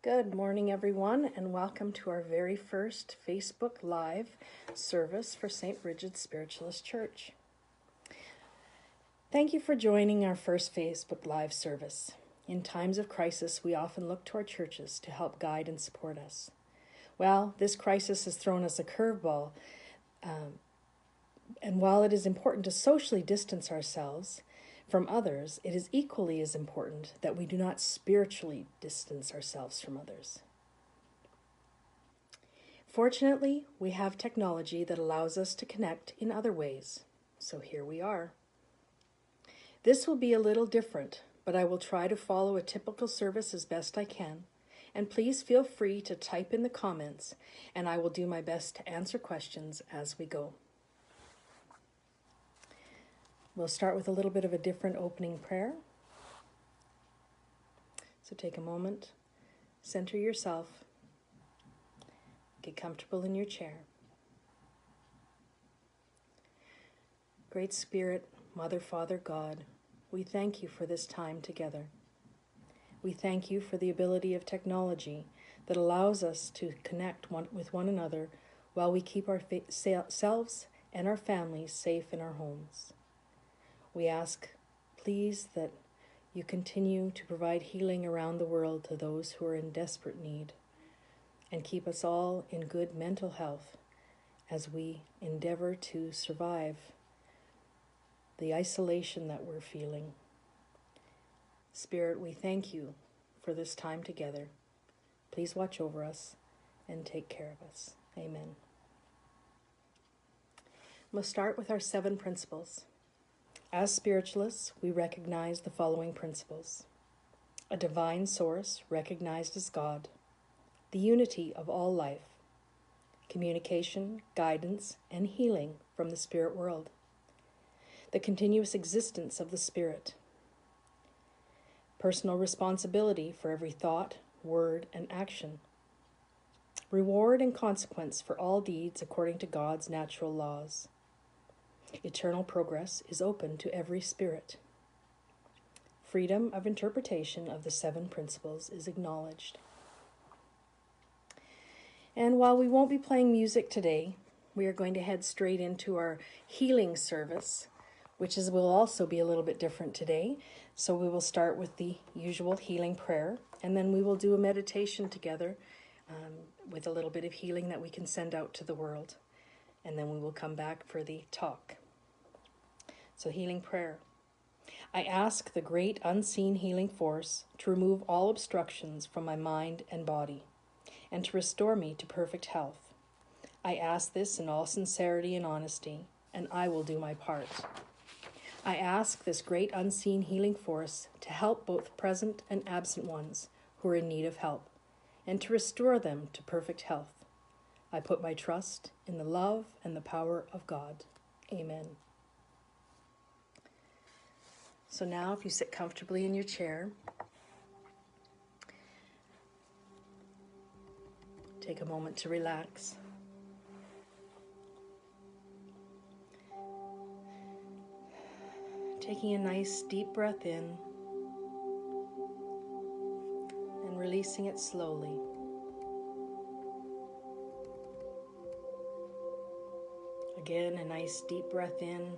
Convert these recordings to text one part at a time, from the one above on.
Good morning, everyone, and welcome to our very first Facebook Live service for St. Bridget's Spiritualist Church. Thank you for joining our first Facebook Live service. In times of crisis, we often look to our churches to help guide and support us. Well, this crisis has thrown us a curveball, and while it is important to socially distance ourselves from others, it is equally as important that we do not spiritually distance ourselves from others. Fortunately, we have technology that allows us to connect in other ways. So here we are. This will be a little different, but I will try to follow a typical service as best I can. And please feel free to type in the comments, and I will do my best to answer questions as we go. We'll start with a little bit of a different opening prayer. So take a moment, center yourself, get comfortable in your chair. Great Spirit, Mother, Father, God, we thank you for this time together. We thank you for the ability of technology that allows us to connect with one another while we keep ourselves and our families safe in our homes. We ask, please, that you continue to provide healing around the world to those who are in desperate need, and keep us all in good mental health as we endeavor to survive the isolation that we're feeling. Spirit, we thank you for this time together. Please watch over us and take care of us. Amen. We'll start with our 7 principles. As spiritualists, we recognize the following principles: a divine source recognized as God, the unity of all life, communication, guidance, and healing from the spirit world, the continuous existence of the Spirit, personal responsibility for every thought, word, and action, reward and consequence for all deeds according to God's natural laws. Eternal progress is open to every spirit. Freedom of interpretation of the 7 principles is acknowledged. And while we won't be playing music today, we are going to head straight into our healing service, which will also be a little bit different today. So we will start with the usual healing prayer, and then we will do a meditation together with a little bit of healing that we can send out to the world. And then we will come back for the talk. So healing prayer. I ask the great unseen healing force to remove all obstructions from my mind and body, and to restore me to perfect health. I ask this in all sincerity and honesty, and I will do my part. I ask this great unseen healing force to help both present and absent ones who are in need of help, and to restore them to perfect health. I put my trust in the love and the power of God. Amen. So now, if you sit comfortably in your chair, take a moment to relax. Taking a nice deep breath in and releasing it slowly. Again, a nice deep breath in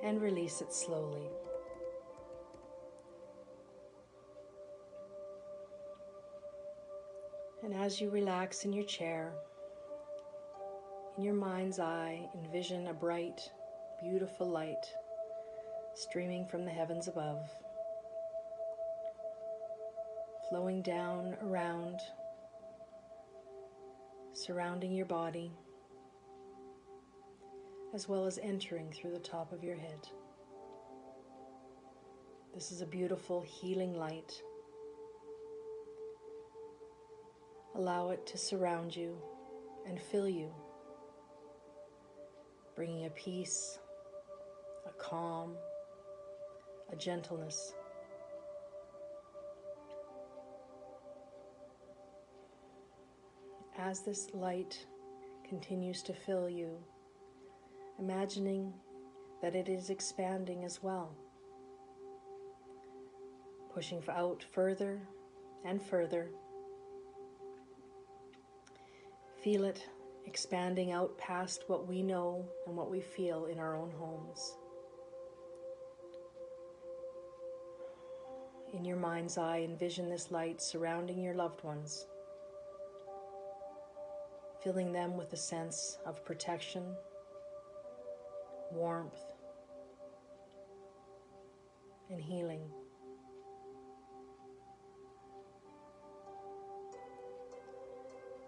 and release it slowly. And as you relax in your chair, in your mind's eye, envision a bright, beautiful light streaming from the heavens above, flowing down around, surrounding your body, as well as entering through the top of your head. This is a beautiful healing light. Allow it to surround you and fill you, bringing a peace, a calm, a gentleness. As this light continues to fill you, imagining that it is expanding as well, pushing out further and further. Feel it expanding out past what we know and what we feel in our own homes. In your mind's eye, envision this light surrounding your loved ones, filling them with a sense of protection, warmth, and healing.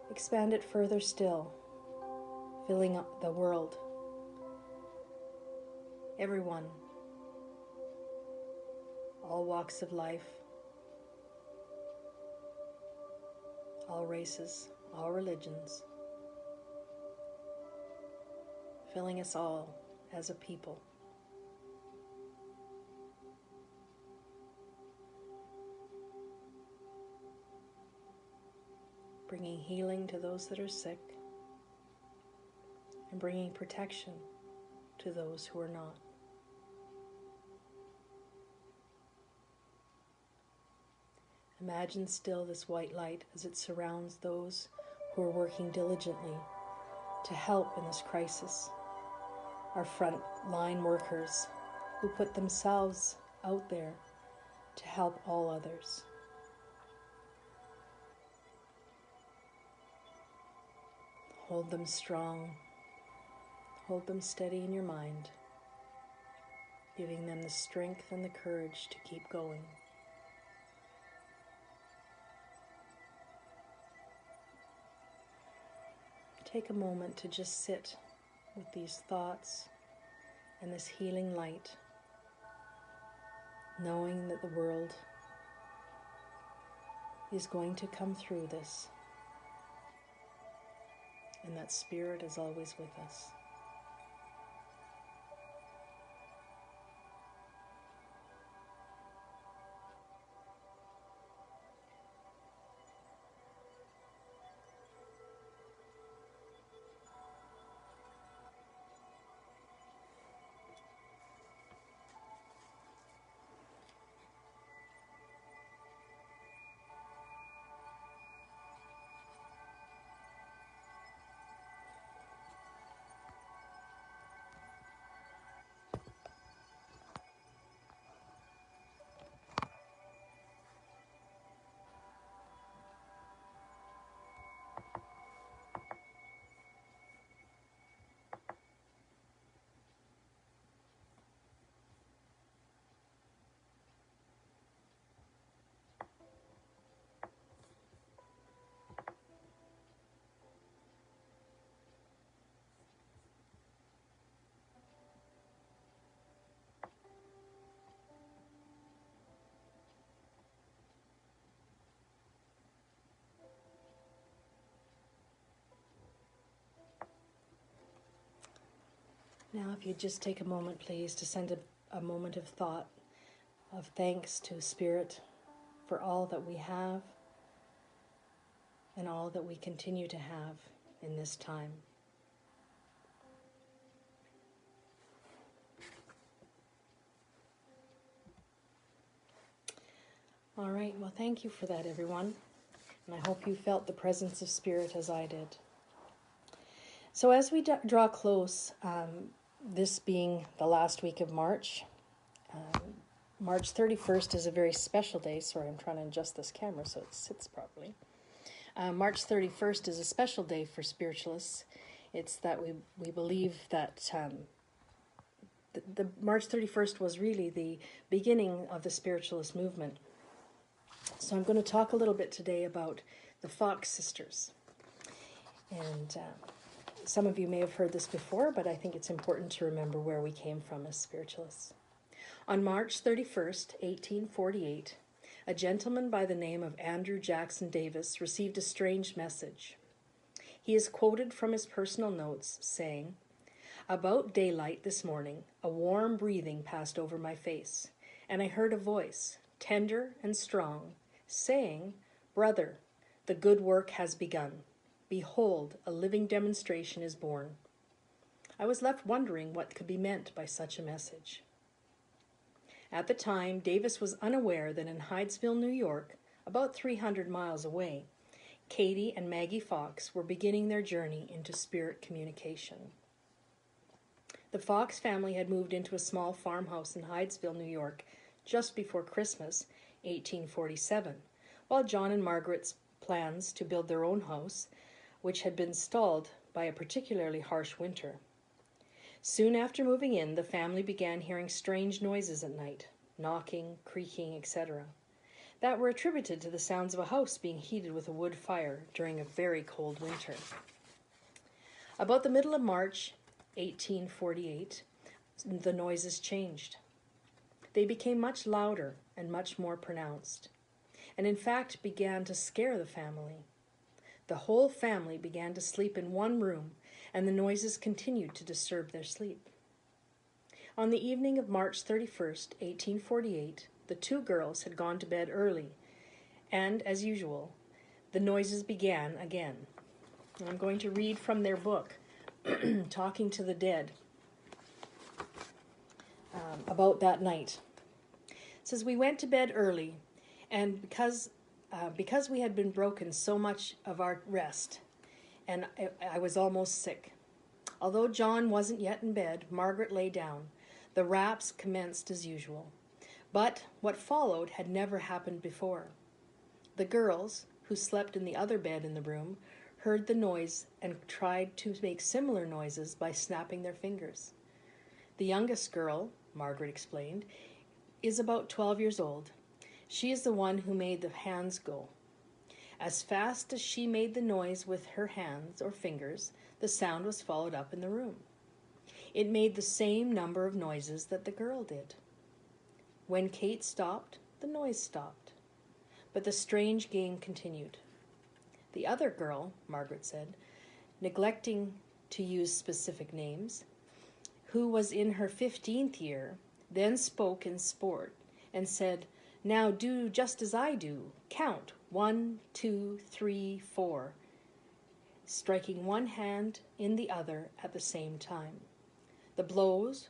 Expand it further still, filling up the world, everyone, all walks of life, all races, all religions, filling us all as a people. Bringing healing to those that are sick, and bringing protection to those who are not. Imagine still this white light as it surrounds those who are working diligently to help in this crisis. Our front line workers who put themselves out there to help all others. Hold them strong, hold them steady in your mind, giving them the strength and the courage to keep going. Take a moment to just sit with these thoughts and this healing light, knowing that the world is going to come through this, and that Spirit is always with us. Now, if you'd just take a moment, please, to send a moment of thought, of thanks to Spirit for all that we have and all that we continue to have in this time. All right, well, thank you for that, everyone. And I hope you felt the presence of Spirit as I did. So as we draw close, this being the last week of March, March 31st is a very special day. Sorry, I'm trying to adjust this camera so it sits properly. March 31st is a special day for spiritualists. It's that we believe that the March 31st was really the beginning of the spiritualist movement. So I'm going to talk a little bit today about the Fox sisters. And some of you may have heard this before, but I think it's important to remember where we came from as spiritualists. On March 31st, 1848, a gentleman by the name of Andrew Jackson Davis received a strange message. He is quoted from his personal notes saying, "About daylight this morning, a warm breathing passed over my face, and I heard a voice, tender and strong, saying, 'Brother, the good work has begun. Behold, a living demonstration is born.' I was left wondering what could be meant by such a message." At the time, Davis was unaware that in Hydesville, New York, about 300 miles away, Katie and Maggie Fox were beginning their journey into spirit communication. The Fox family had moved into a small farmhouse in Hydesville, New York, just before Christmas, 1847, while John and Margaret's plans to build their own house, which had been stalled by a particularly harsh winter. Soon after moving in, the family began hearing strange noises at night, knocking, creaking, etc., that were attributed to the sounds of a house being heated with a wood fire during a very cold winter. About the middle of March 1848, the noises changed. They became much louder and much more pronounced, and in fact began to scare the family. The whole family began to sleep in one room, and the noises continued to disturb their sleep. On the evening of March 31st, 1848, the two girls had gone to bed early, and, as usual, the noises began again. I'm going to read from their book, Talking to the Dead, about that night. It says, "We went to bed early, and because we had been broken so much of our rest, and I was almost sick. Although John wasn't yet in bed, Margaret lay down. The raps commenced as usual. But what followed had never happened before. The girls, who slept in the other bed in the room, heard the noise and tried to make similar noises by snapping their fingers. The youngest girl, Margaret explained, is about 12 years old. She is the one who made the hands go. As fast as she made the noise with her hands or fingers, the sound was followed up in the room. It made the same number of noises that the girl did. When Kate stopped, the noise stopped. But the strange game continued. The other girl, Margaret said, neglecting to use specific names, who was in her 15th year, then spoke in sport and said, 'Now do just as I do. Count 1, 2, 3, 4, striking one hand in the other at the same time. The blows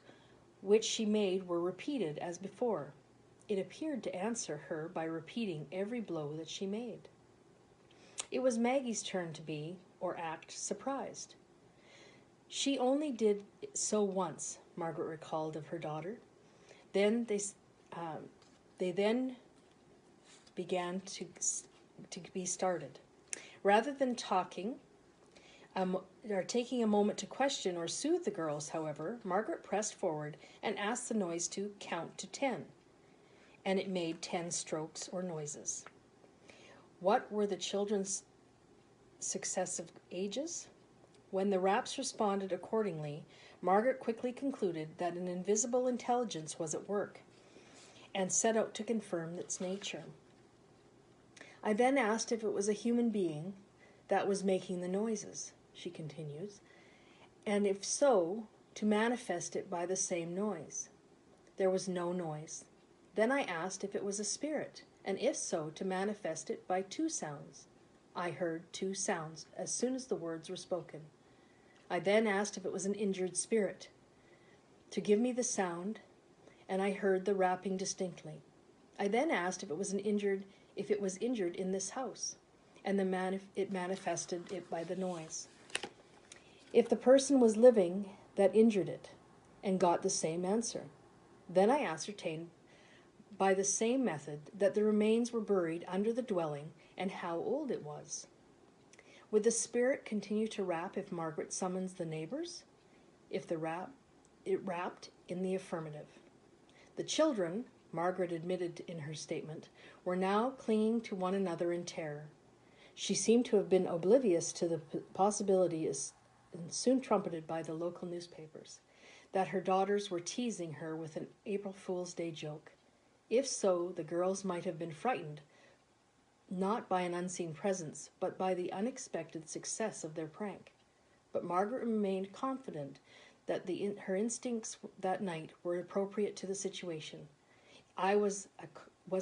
which she made were repeated as before. It appeared to answer her by repeating every blow that she made. It was Maggie's turn to be, or act, surprised. She only did so once, Margaret recalled of her daughter. Then they then began to be started. Rather than talking or taking a moment to question or soothe the girls, however, Margaret pressed forward and asked the noise to count to 10, and it made 10 strokes or noises. What were the children's successive ages? When the raps responded accordingly, Margaret quickly concluded that an invisible intelligence was at work, and set out to confirm its nature. I then asked if it was a human being that was making the noises, she continues, and if so, to manifest it by the same noise. There was no noise. Then I asked if it was a spirit, and if so, to manifest it by 2 sounds. I heard 2 sounds as soon as the words were spoken. I then asked if it was an injured spirit, to give me the sound, and I heard the rapping distinctly. I then asked if it was injured in this house, and it manifested it by the noise. If the person was living that injured it, and got the same answer. Then I ascertained by the same method that the remains were buried under the dwelling and how old it was. Would the spirit continue to rap if Margaret summons the neighbors? It rapped in the affirmative. The children, Margaret admitted in her statement, were now clinging to one another in terror. She seemed to have been oblivious to the possibility, soon trumpeted by the local newspapers, that her daughters were teasing her with an April Fool's Day joke. If so, the girls might have been frightened, not by an unseen presence, but by the unexpected success of their prank. But Margaret remained confident that her instincts that night were appropriate to the situation. I was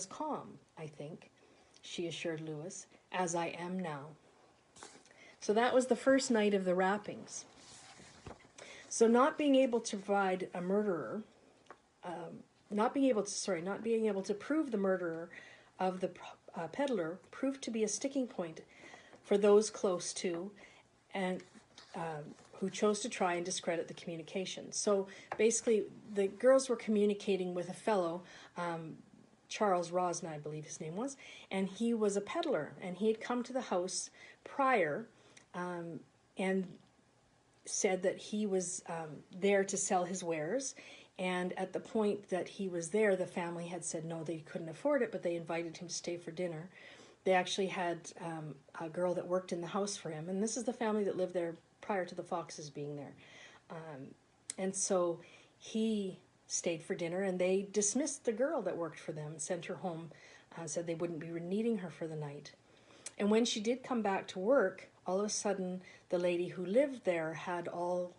calm, I think, she assured Lewis, as I am now. So that was the first night of the rappings. So not being able to provide a murderer, not being able to prove the murderer of the peddler proved to be a sticking point for those close to and who chose to try and discredit the communication. So basically, the girls were communicating with a fellow, Charles Rosna, I believe his name was, and he was a peddler, and he had come to the house prior and said that he was there to sell his wares. And at the point that he was there, the family had said no, they couldn't afford it, but they invited him to stay for dinner. They actually had a girl that worked in the house for him, and this is the family that lived there prior to the Foxes being there. And so he stayed for dinner, and they dismissed the girl that worked for them, sent her home, said they wouldn't be needing her for the night. And when she did come back to work, all of a sudden the lady who lived there had all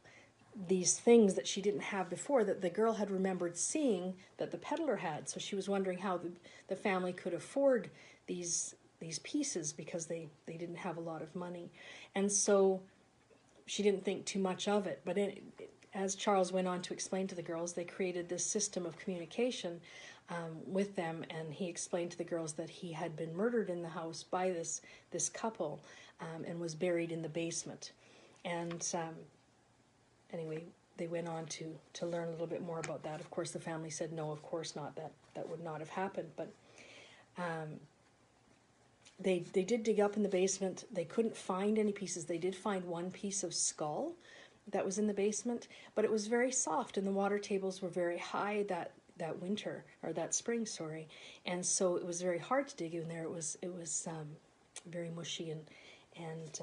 these things that she didn't have before, that the girl had remembered seeing that the peddler had. So she was wondering how the family could afford these pieces, because they didn't have a lot of money. And so she didn't think too much of it. But as Charles went on to explain to the girls, they created this system of communication with them, and he explained to the girls that he had been murdered in the house by this couple and was buried in the basement. And anyway, they went on to learn a little bit more about that. Of course, the family said, no, of course not, that would not have happened. But they did dig up in the basement. They couldn't find any pieces. They did find one piece of skull that was in the basement, but it was very soft, and the water tables were very high that winter, or that spring, sorry. And so it was very hard to dig in there. It was very mushy and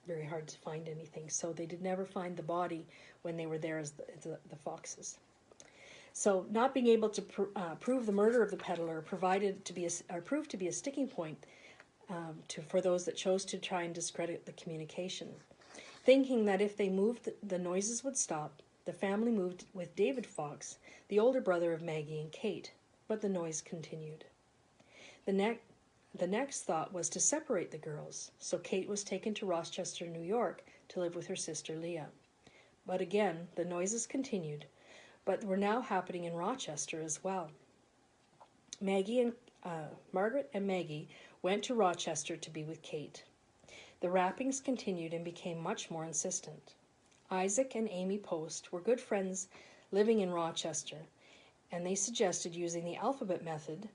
very hard to find anything. So they did never find the body when they were there as the Foxes. So not being able to prove the murder of the peddler proved to be a sticking point for those that chose to try and discredit the communication. Thinking that if they moved, the noises would stop, the family moved with David Fox, the older brother of Maggie and Kate, but the noise continued. The next thought was to separate the girls, so Kate was taken to Rochester, New York, to live with her sister Leah. But again, the noises continued, but were now happening in Rochester as well. Margaret and Maggie went to Rochester to be with Kate. The rappings continued and became much more insistent. Isaac and Amy Post were good friends living in Rochester, and they suggested using the alphabet method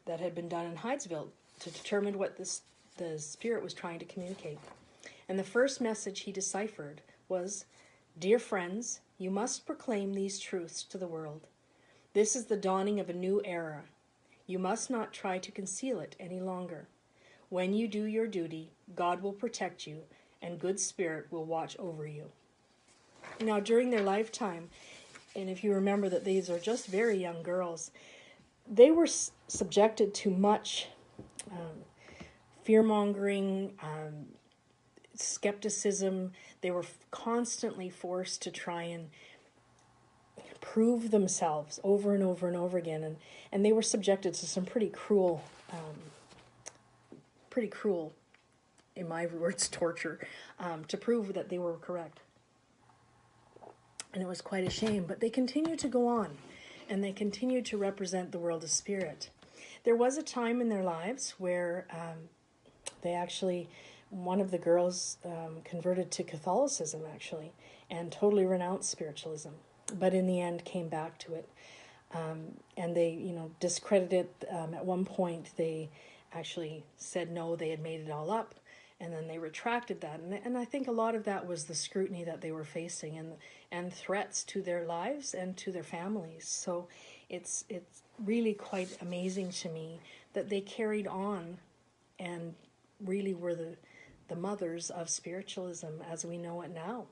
that had been done in Hydesville to determine what the spirit was trying to communicate. And the first message he deciphered was, "Dear friends, you must proclaim these truths to the world. This is the dawning of a new era. You must not try to conceal it any longer. When you do your duty, God will protect you, and good spirit will watch over you." Now, during their lifetime, and if you remember that these are just very young girls, they were subjected to much fear-mongering, skepticism. They were constantly forced to try and prove themselves over and over and over again, and they were subjected to some pretty cruel, in my words, torture, to prove that they were correct. And it was quite a shame, but they continued to go on, and they continued to represent the world of spirit. There was a time in their lives where one of the girls converted to Catholicism, actually, and totally renounced spiritualism, but in the end came back to it. And they, discredited it. At one point, they actually said no, they had made it all up, and then they retracted that. And I think a lot of that was the scrutiny that they were facing and threats to their lives and to their families. So it's really quite amazing to me that they carried on and really were the mothers of spiritualism as we know it now,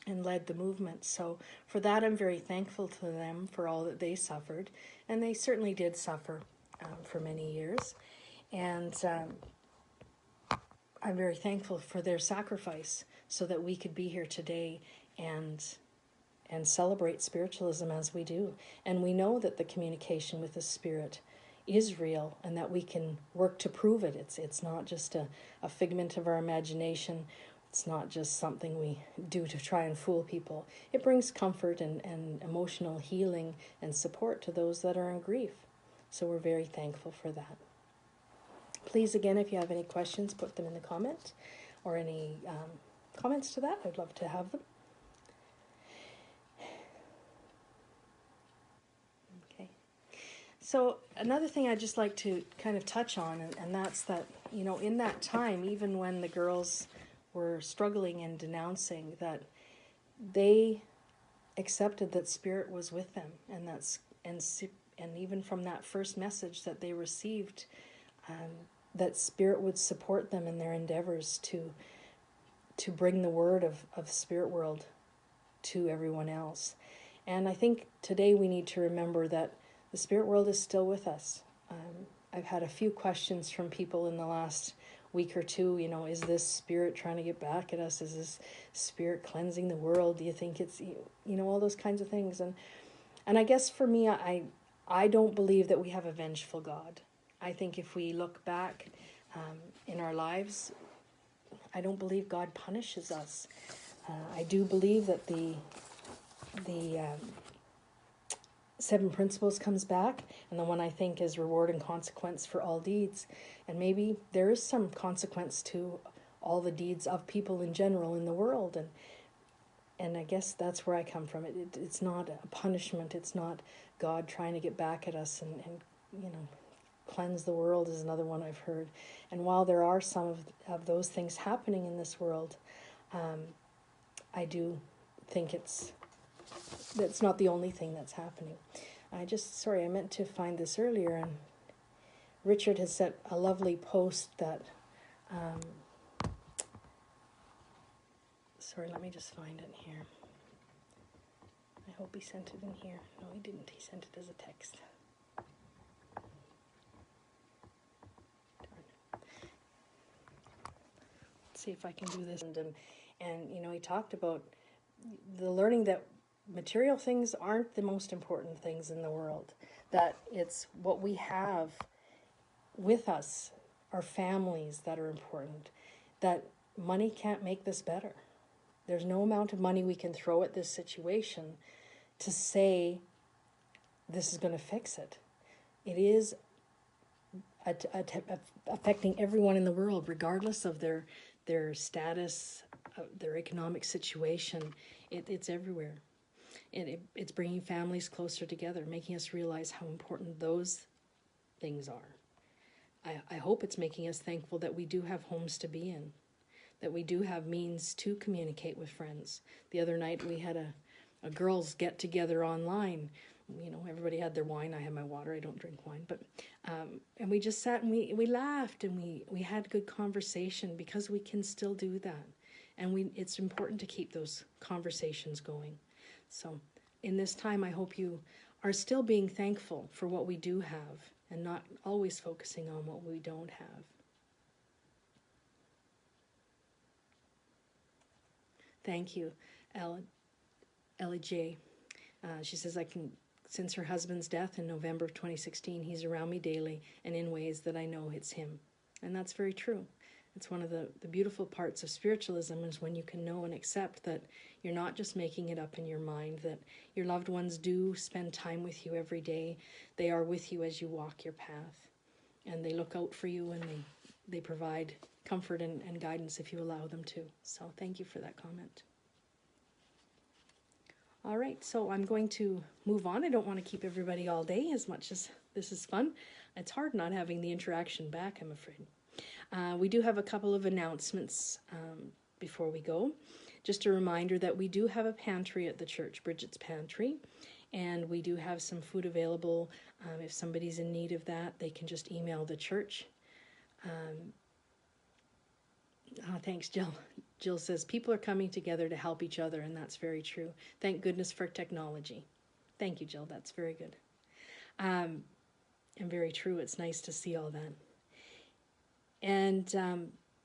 and led the movement. So for that, I'm very thankful to them for all that they suffered, and they certainly did suffer for many years. And I'm very thankful for their sacrifice so that we could be here today and celebrate spiritualism as we do. And we know that the communication with the spirit is real, and that we can work to prove it. It's not just a figment of our imagination. It's not just something we do to try and fool people. It brings comfort and emotional healing and support to those that are in grief. So we're very thankful for that. Please, again, if you have any questions, put them in the comment, or any comments to that. I'd love to have them. Okay. So another thing I'd just like to kind of touch on, and that's that, you know, in that time, even when the girls were struggling and denouncing, that they accepted that Spirit was with them, and and even from that first message that they received, that Spirit would support them in their endeavors to bring the word of Spirit World to everyone else. And I think today we need to remember that the Spirit World is still with us. I've had a few questions from people in the last week or two, you know, is this Spirit trying to get back at us? Is this Spirit cleansing the world? Do you think it's, you know, all those kinds of things. And I guess for me, I don't believe that we have a vengeful God. I think if we look back in our lives, I don't believe God punishes us. I do believe that the 7 principles comes back, and the one I think is reward and consequence for all deeds. And maybe there is some consequence to all the deeds of people in general in the world, and I guess that's where I come from. It's not a punishment. It's not God trying to get back at us and you know, cleanse the world is another one I've heard. And while there are some of those things happening in this world, I do think that's not the only thing that's happening. I meant to find this earlier, and Richard has set a lovely post that, let me just find it here. I hope he sent it in here. No, he didn't. He sent it as a text. Let's see if I can do this. And you know, he talked about the learning that material things aren't the most important things in the world, that it's what we have with us, our families, that are important, that money can't make this better. There's no amount of money we can throw at this situation to say this is going to fix it. It is affecting everyone in the world, regardless of their status, their economic situation. It's everywhere. And it's bringing families closer together, making us realize how important those things are. I hope it's making us thankful that we do have homes to be in, that we do have means to communicate with friends. The other night we had a girls' get-together online. You know, everybody had their wine. I had my water. I don't drink wine. But and we just sat and we laughed and we had good conversation, because we can still do that. And it's important to keep those conversations going. So in this time, I hope you are still being thankful for what we do have and not always focusing on what we don't have. Thank you, Ellie J. She says, since her husband's death in November of 2016, he's around me daily and in ways that I know it's him. And that's very true. It's one of the beautiful parts of spiritualism, is when you can know and accept that you're not just making it up in your mind, that your loved ones do spend time with you every day. They are with you as you walk your path. And they look out for you, and they provide comfort and guidance if you allow them to. So thank you for that comment. All right, so I'm going to move on. I don't want to keep everybody all day, as much as this is fun. It's hard not having the interaction back, I'm afraid. We do have a couple of announcements before we go. Just a reminder that we do have a pantry at the church, Bridget's Pantry, and we do have some food available. If somebody's in need of that, they can just email the church. Thanks, Jill. Jill says, people are coming together to help each other, and that's very true. Thank goodness for technology. Thank you, Jill. That's very good. And very true. It's nice to see all that. And,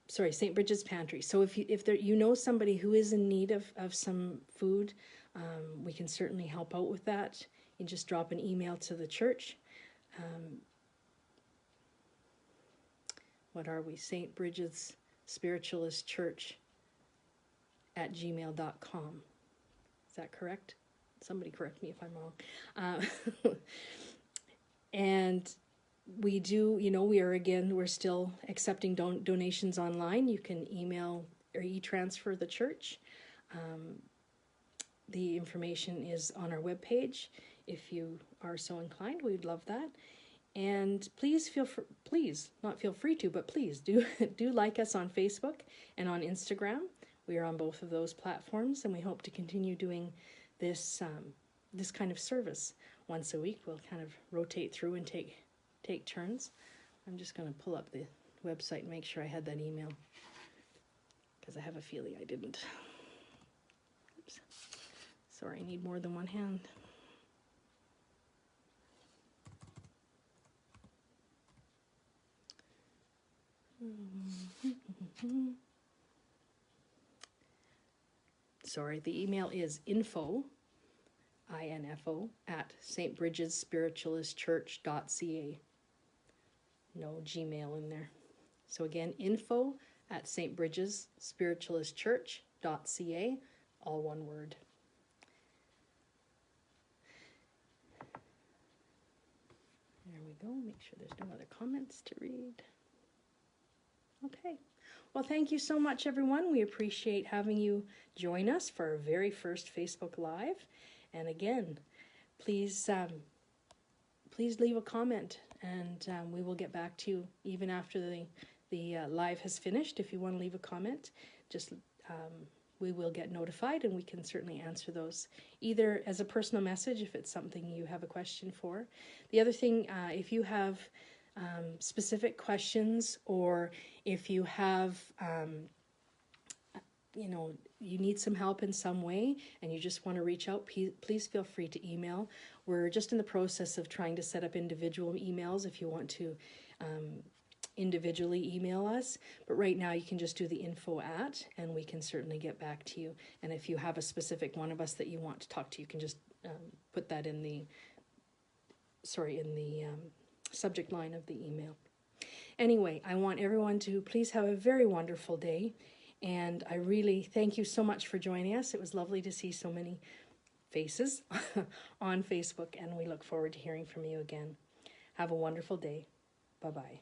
St. Bridget's Pantry. So if you know somebody who is in need of some food, we can certainly help out with that. You just drop an email to the church. What are we? St. Bridget's Spiritualist Church @gmail.com. Is that correct? Somebody correct me if I'm wrong. And we do, we're still accepting donations online. You can email or e-transfer the church. The information is on our webpage. If you are so inclined, we'd love that. And please not feel free to, but please do like us on Facebook and on Instagram. We are on both of those platforms, and we hope to continue doing this this kind of service once a week. We'll kind of rotate through and take turns. I'm just going to pull up the website and make sure I had that email, because I have a feeling I didn't. Oops. Sorry, I need more than one hand. Sorry, the email is info at stbridgesspiritualistchurch.ca. No Gmail in there. So again, info at stbridgesspiritualistchurch.ca, all one word. There we go. Make sure there's no other comments to read. Okay. Well, thank you so much, everyone. We appreciate having you join us for our very first Facebook Live. And again, please leave a comment, and we will get back to you even after the live has finished. If you want to leave a comment, just we will get notified, and we can certainly answer those either as a personal message if it's something you have a question for. The other thing, if you have specific questions, or if you have you need some help in some way and you just want to reach out, please feel free to email. We're just in the process of trying to set up individual emails if you want to individually email us, but right now you can just do the info at, and we can certainly get back to you. And if you have a specific one of us that you want to talk to, you can just put that in the subject line of the email. Anyway, I want everyone to please have a very wonderful day, and I really thank you so much for joining us. It was lovely to see so many faces on Facebook, and we look forward to hearing from you again. Have a wonderful day. Bye-bye.